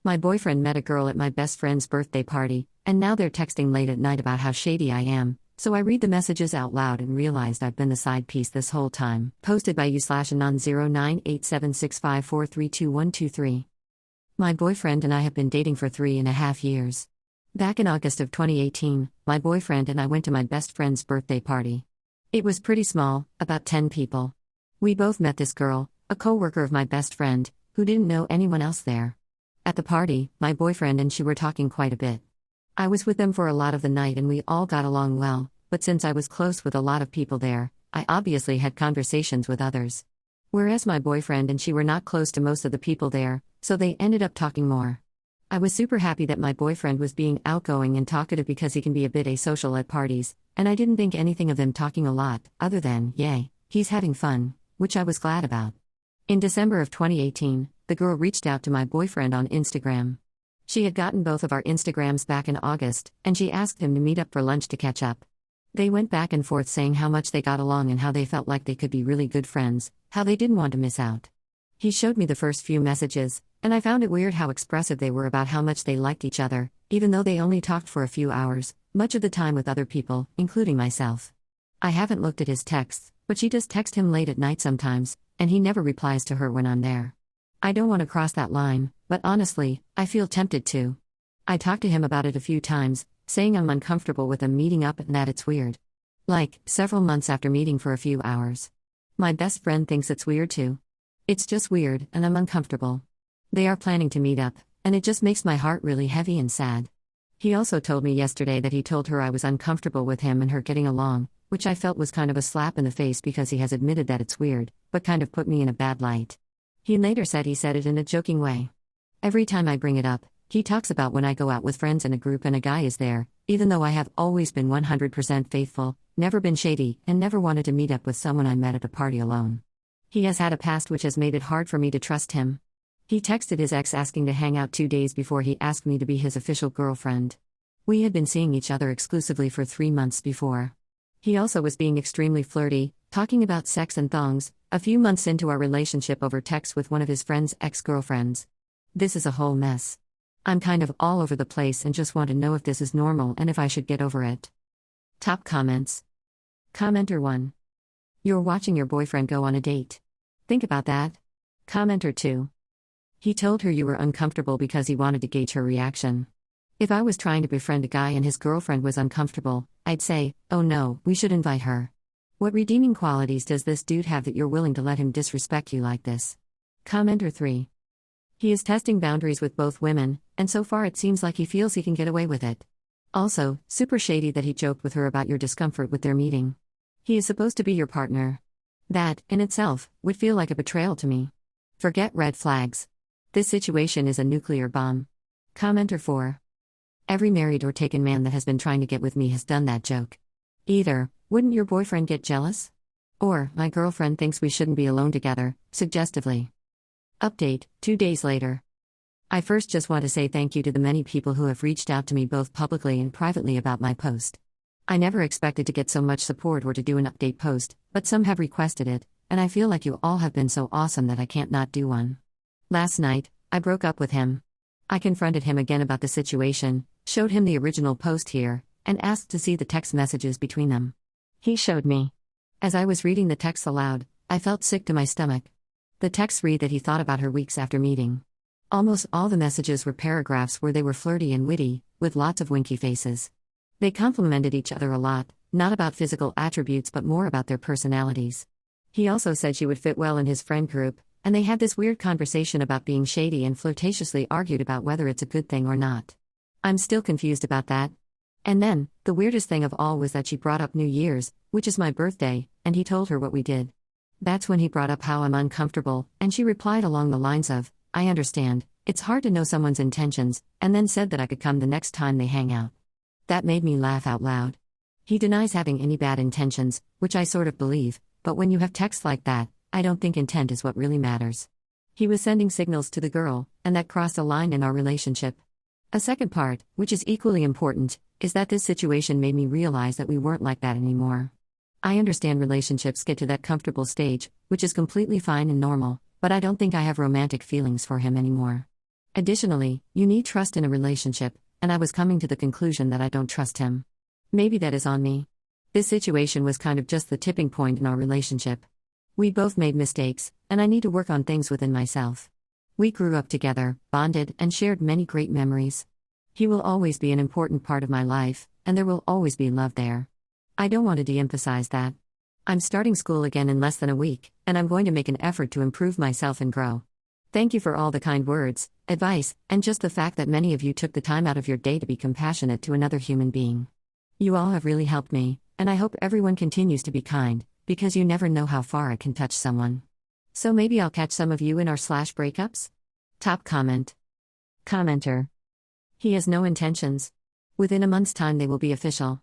My boyfriend met a girl at my best friend's birthday party, and now they're texting late at night about how shady I am, so I read the messages out loud and realized I've been the side piece this whole time. Posted by you/anon098765432123. My boyfriend and I have been dating for 3.5 years. Back in August of 2018, my boyfriend and I went to my best friend's birthday party. It was pretty small, about 10 people. We both met this girl, a co-worker of my best friend, who didn't know anyone else there. At the party, my boyfriend and she were talking quite a bit. I was with them for a lot of the night and we all got along well, but since I was close with a lot of people there, I obviously had conversations with others. Whereas my boyfriend and she were not close to most of the people there, so they ended up talking more. I was super happy that my boyfriend was being outgoing and talkative because he can be a bit asocial at parties, and I didn't think anything of them talking a lot, other than, yay, he's having fun, which I was glad about. In December of 2018, the girl reached out to my boyfriend on Instagram. She had gotten both of our Instagrams back in August, and she asked him to meet up for lunch to catch up. They went back and forth saying how much they got along and how they felt like they could be really good friends, how they didn't want to miss out. He showed me the first few messages, and I found it weird how expressive they were about how much they liked each other, even though they only talked for a few hours, much of the time with other people, including myself. I haven't looked at his texts, but she does text him late at night sometimes, and he never replies to her when I'm there. I don't want to cross that line, but honestly, I feel tempted to. I talked to him about it a few times, saying I'm uncomfortable with them meeting up and that it's weird. Like, several months after meeting for a few hours. My best friend thinks it's weird too. It's just weird, and I'm uncomfortable. They are planning to meet up, and it just makes my heart really heavy and sad. He also told me yesterday that he told her I was uncomfortable with him and her getting along, which I felt was kind of a slap in the face because he has admitted that it's weird, but kind of put me in a bad light. He later said he said it in a joking way. Every time I bring it up, he talks about when I go out with friends in a group and a guy is there, even though I have always been 100% faithful, never been shady, and never wanted to meet up with someone I met at a party alone. He has had a past which has made it hard for me to trust him. He texted his ex asking to hang out 2 days before he asked me to be his official girlfriend. We had been seeing each other exclusively for 3 months before. He also was being extremely flirty, talking about sex and thongs, a few months into our relationship over text with one of his friend's ex-girlfriends. This is a whole mess. I'm kind of all over the place and just want to know if this is normal and if I should get over it. Top comments. Commenter 1. You're watching your boyfriend go on a date. Think about that. Commenter 2. He told her you were uncomfortable because he wanted to gauge her reaction. If I was trying to befriend a guy and his girlfriend was uncomfortable, I'd say, oh no, we should invite her. What redeeming qualities does this dude have that you're willing to let him disrespect you like this? Commenter 3. He is testing boundaries with both women, and so far it seems like he feels he can get away with it. Also, super shady that he joked with her about your discomfort with their meeting. He is supposed to be your partner. That, in itself, would feel like a betrayal to me. Forget red flags. This situation is a nuclear bomb. Commenter 4. Every married or taken man that has been trying to get with me has done that joke. Either, wouldn't your boyfriend get jealous? Or, my girlfriend thinks we shouldn't be alone together, suggestively. Update, 2 days later. I first just want to say thank you to the many people who have reached out to me both publicly and privately about my post. I never expected to get so much support or to do an update post, but some have requested it, and I feel like you all have been so awesome that I can't not do one. Last night, I broke up with him. I confronted him again about the situation, showed him the original post here, and asked to see the text messages between them. He showed me. As I was reading the text aloud, I felt sick to my stomach. The texts read that he thought about her weeks after meeting. Almost all the messages were paragraphs where they were flirty and witty, with lots of winky faces. They complimented each other a lot, not about physical attributes but more about their personalities. He also said she would fit well in his friend group, and they had this weird conversation about being shady and flirtatiously argued about whether it's a good thing or not. I'm still confused about that. And then, the weirdest thing of all was that she brought up New Year's, which is my birthday, and he told her what we did. That's when he brought up how I'm uncomfortable, and she replied along the lines of, I understand, it's hard to know someone's intentions, and then said that I could come the next time they hang out. That made me laugh out loud. He denies having any bad intentions, which I sort of believe, but when you have texts like that, I don't think intent is what really matters. He was sending signals to the girl, and that crossed a line in our relationship. A second part, which is equally important, is that this situation made me realize that we weren't like that anymore. I understand relationships get to that comfortable stage, which is completely fine and normal, but I don't think I have romantic feelings for him anymore. Additionally, you need trust in a relationship, and I was coming to the conclusion that I don't trust him. Maybe that is on me. This situation was kind of just the tipping point in our relationship. We both made mistakes, and I need to work on things within myself. We grew up together, bonded, and shared many great memories. He will always be an important part of my life, and there will always be love there. I don't want to de-emphasize that. I'm starting school again in less than a week, and I'm going to make an effort to improve myself and grow. Thank you for all the kind words, advice, and just the fact that many of you took the time out of your day to be compassionate to another human being. You all have really helped me, and I hope everyone continues to be kind, because you never know how far it can touch someone. So maybe I'll catch some of you in our /breakups? Top comment. Commenter. He has no intentions. Within a month's time they will be official.